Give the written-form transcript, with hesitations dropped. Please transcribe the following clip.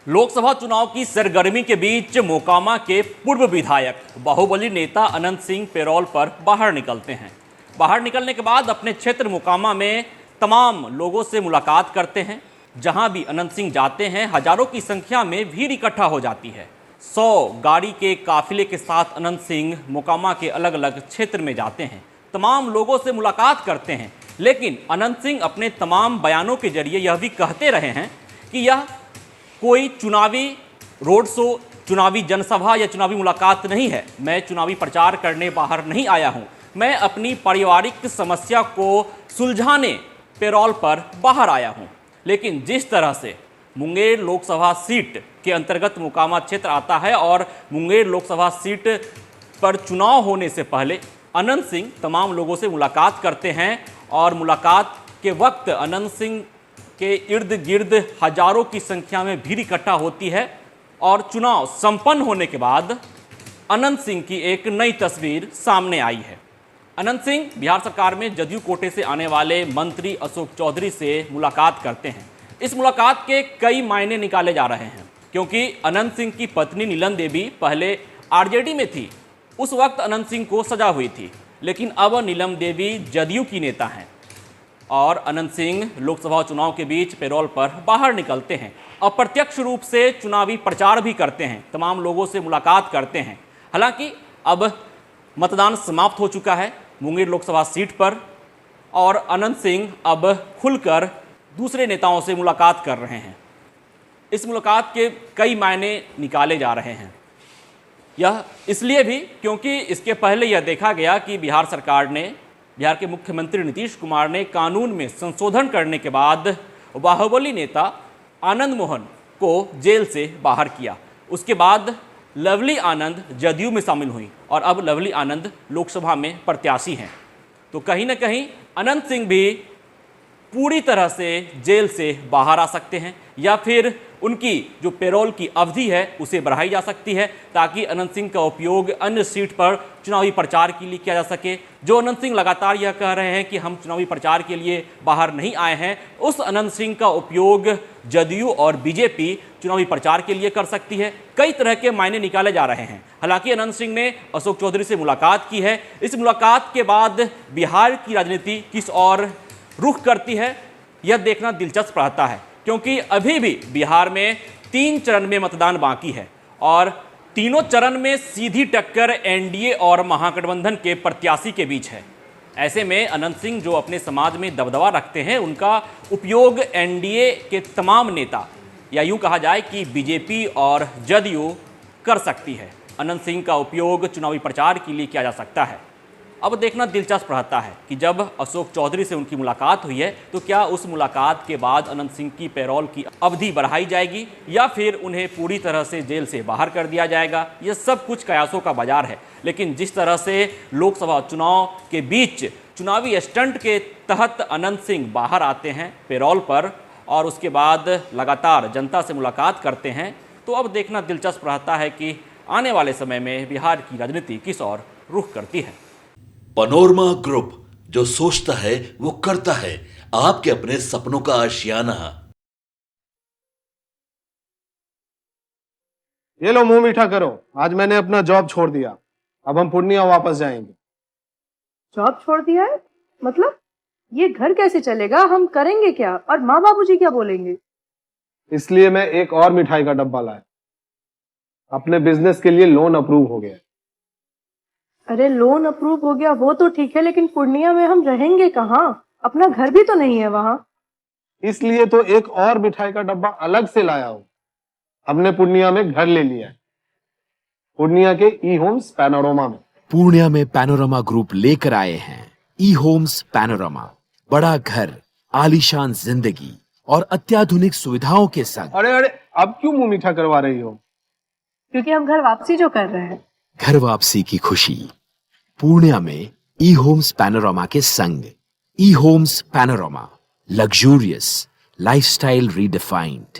लोकसभा चुनाव की सरगर्मी के बीच मोकामा के पूर्व विधायक बाहुबली नेता अनंत सिंह पेरोल पर बाहर निकलते हैं। बाहर निकलने के बाद अपने क्षेत्र मोकामा में तमाम लोगों से मुलाकात करते हैं। जहां भी अनंत सिंह जाते हैं हजारों की संख्या में भीड़ इकट्ठा हो जाती है। 100 गाड़ी के काफिले के साथ अनंत सिंह मोकामा के अलग अलग क्षेत्र में जाते हैं, तमाम लोगों से मुलाकात करते हैं। लेकिन अनंत सिंह अपने तमाम बयानों के जरिए यह भी कहते रहे हैं कि यह कोई चुनावी रोड शो, चुनावी जनसभा या चुनावी मुलाकात नहीं है। मैं चुनावी प्रचार करने बाहर नहीं आया हूं, मैं अपनी पारिवारिक समस्या को सुलझाने पेरोल पर बाहर आया हूं। लेकिन जिस तरह से मुंगेर लोकसभा सीट के अंतर्गत मोकामा क्षेत्र आता है और मुंगेर लोकसभा सीट पर चुनाव होने से पहले अनंत सिंह तमाम लोगों से मुलाकात करते हैं और मुलाकात के वक्त अनंत सिंह के इर्द गिर्द हजारों की संख्या में भीड़ इकट्ठा होती है और चुनाव संपन्न होने के बाद अनंत सिंह की एक नई तस्वीर सामने आई है। अनंत सिंह बिहार सरकार में जदयू कोटे से आने वाले मंत्री अशोक चौधरी से मुलाकात करते हैं। इस मुलाकात के कई मायने निकाले जा रहे हैं, क्योंकि अनंत सिंह की पत्नी नीलम देवी पहले आरजेडी में थी। उस वक्त अनंत सिंह को सजा हुई थी, लेकिन अब नीलम देवी जदयू की नेता हैं और अनंत सिंह लोकसभा चुनाव के बीच पेरोल पर बाहर निकलते हैं। अप्रत्यक्ष रूप से चुनावी प्रचार भी करते हैं, तमाम लोगों से मुलाकात करते हैं। हालांकि अब मतदान समाप्त हो चुका है मुंगेर लोकसभा सीट पर और अनंत सिंह अब खुलकर दूसरे नेताओं से मुलाकात कर रहे हैं। इस मुलाकात के कई मायने निकाले जा रहे हैं। यह इसलिए भी क्योंकि इसके पहले यह देखा गया कि बिहार सरकार ने, बिहार के मुख्यमंत्री नीतीश कुमार ने कानून में संशोधन करने के बाद बाहुबली नेता आनंद मोहन को जेल से बाहर किया। उसके बाद लवली आनंद जदयू में शामिल हुई और अब लवली आनंद लोकसभा में प्रत्याशी हैं। तो कहीं ना कहीं अनंत सिंह भी पूरी तरह से जेल से बाहर आ सकते हैं या फिर उनकी जो पेरोल की अवधि है उसे बढ़ाई जा सकती है, ताकि अनंत सिंह का उपयोग अन्य सीट पर चुनावी प्रचार के लिए किया जा सके। जो अनंत सिंह लगातार यह कह रहे हैं कि हम चुनावी प्रचार के लिए बाहर नहीं आए हैं, उस अनंत सिंह का उपयोग जदयू और बीजेपी चुनावी प्रचार के लिए कर सकती है। कई तरह के मायने निकाले जा रहे हैं। हालांकि अनंत सिंह ने अशोक चौधरी से मुलाकात की है। इस मुलाकात के बाद बिहार की राजनीति किस ओर रुख करती है, यह देखना दिलचस्प रहता है, क्योंकि अभी भी बिहार में 3 चरण में मतदान बाकी है और तीनों चरण में सीधी टक्कर एनडीए और महागठबंधन के प्रत्याशी के बीच है। ऐसे में अनंत सिंह जो अपने समाज में दबदबा रखते हैं, उनका उपयोग एनडीए के तमाम नेता या यूं कहा जाए कि बीजेपी और जदयू कर सकती है। अनंत सिंह का उपयोग चुनावी प्रचार के लिए किया जा सकता है। अब देखना दिलचस्प रहता है कि जब अशोक चौधरी से उनकी मुलाकात हुई है तो क्या उस मुलाकात के बाद अनंत सिंह की पेरोल की अवधि बढ़ाई जाएगी या फिर उन्हें पूरी तरह से जेल से बाहर कर दिया जाएगा। यह सब कुछ कयासों का बाजार है। लेकिन जिस तरह से लोकसभा चुनाव के बीच चुनावी स्टंट के तहत अनंत सिंह बाहर आते हैं पेरोल पर और उसके बाद लगातार जनता से मुलाकात करते हैं, तो अब देखना दिलचस्प रहता है कि आने वाले समय में बिहार की राजनीति किस ओर रुख करती है। पनोरमा ग्रुप, जो सोचता है वो करता है। आपके अपने सपनों का आशियाना। ये लो, मुंह मीठा करो। आज मैंने अपना जॉब छोड़ दिया, अब हम पूर्णिया वापस जाएंगे। जॉब छोड़ दिया है? मतलब ये घर कैसे चलेगा? हम करेंगे क्या और माँ बाबूजी क्या बोलेंगे? इसलिए मैं एक और मिठाई का डब्बा लाया। अपने बिजनेस के लिए लोन अप्रूव हो गया। अरे लोन अप्रूव हो गया वो तो ठीक है, लेकिन पूर्णिया में हम रहेंगे कहाँ? अपना घर भी तो नहीं है वहाँ। इसलिए तो एक और मिठाई का डब्बा अलग से लाया हूँ। हमने पूर्णिया में घर ले लिया है, पूर्णिया के ई होम्स पैनोरमा में। पूर्णिया में पैनोरमा ग्रुप लेकर आए हैं ई होम्स पैनोरमा। बड़ा घर, आलीशान जिंदगी और अत्याधुनिक सुविधाओं के संग। अरे अरे, अब क्यों मुंह मीठा करवा रही हो? क्योंकि हम घर वापसी जो कर रहे हैं। घर वापसी की खुशी पूर्णिया में ई होम्स पैनोरमा के संग। ई homes panorama, luxurious lifestyle redefined.